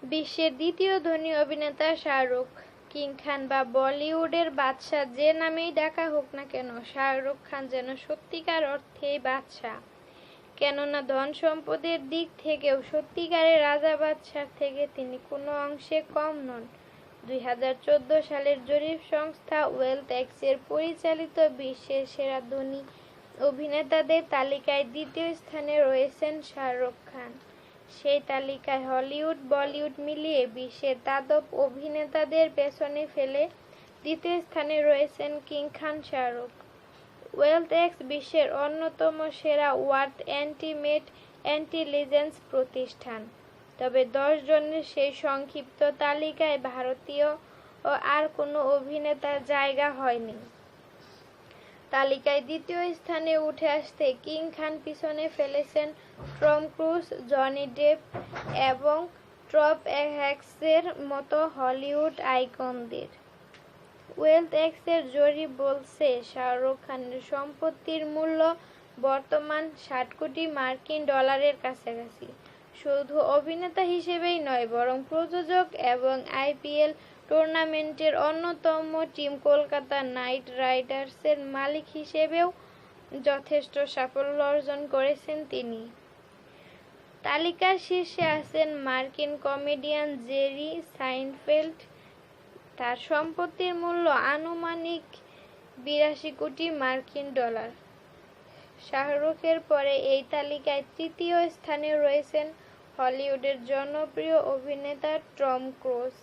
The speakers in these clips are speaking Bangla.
বিশ্বের দ্বিতীয় ধনী অভিনেতা শাহরুখ। কিং খান বা বলিউডের বাদশা যে নামেই ডাকা হোক না কেন, শাহরুখ খান যেন সত্যিকার অর্থেই বাদশা। কেননা ধন সম্পদের দিক থেকেও সত্যিকারের রাজা বাদশার থেকে তিনি কোনো অংশে কম নন। 2014 সালের জরিপ সংস্থা ওয়েলথ এক্সের পরিচালিত বিশ্বের সেরা ধনী অভিনেতাদের তালিকায় দ্বিতীয় স্থানে রয়েছেন শাহরুখ খান। সেই তালিকায় হলিউড বলিউড মিলিয়ে বিশ্বের দানব অভিনেতাদের পেছনে ফেলে দ্বিতীয় স্থানে রয়েছেন king Khan Shahrukh. Wealth x বিশ্বের অন্যতম সেরা ওয়ার্থ এস্টিমেট ইন্টেলিজেন্স প্রতিষ্ঠান। তবে 10 জনের সেই সংক্ষিপ্ত তালিকায় ভারতীয় আর কোনো অভিনেতার জায়গা হয়নি। তালিকায় দ্বিতীয় স্থানে উঠে আসতে কিং খান পিছনে ফেলেছেন টম ক্রুজ, জনি ডেপ এবং টম হ্যাঙ্কসের মতো হলিউড আইকনদের। ওয়েলথ এক্সের জরিপ বলছে, শাহরুখ খানের সম্পত্তির মূল্য বর্তমান 60 কোটি মার্কিন ডলারের কাছাকাছি। শুধু অভিনেতা হিসেবেই নয়, বরং প্রযোজক এবং আইপিএল টুর্নামেন্টের অন্যতম টিম কলকাতা নাইট রাইডার্সের মালিক হিসেবেও যথেষ্ট সাফল্য অর্জন করেছেন তিনি। তালিকার শীর্ষে আছেন মার্কিন কমেডিয়ান জেরি সাইনফেল্ড। তার সম্পত্তির মূল্য আনুমানিক 82 কোটি মার্কিন ডলার। শাহরুখের পরে এই তালিকায় তৃতীয় স্থানে রয়েছেন হলিউডের জনপ্রিয় অভিনেতা টম ক্রুজ।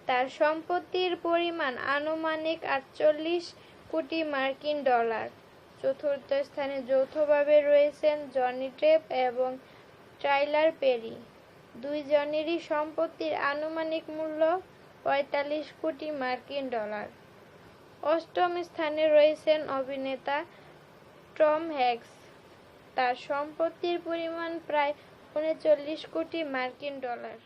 তার সম্পত্তির পরিমাণ আনুমানিক 48 কোটি মার্কিন ডলার। চতুর্থ স্থানে যৌথভাবে রয়েছেন জনি ডেপ এবং টাইলার পেরি। দুইজনেরই সম্পত্তির আনুমানিক মূল্য 45 কোটি মার্কিন ডলার। অষ্টম স্থানে রয়েছেন অভিনেতা টম হ্যাঙ্কস। তার সম্পত্তির পরিমাণ প্রায় 39 কোটি মার্কিন ডলার।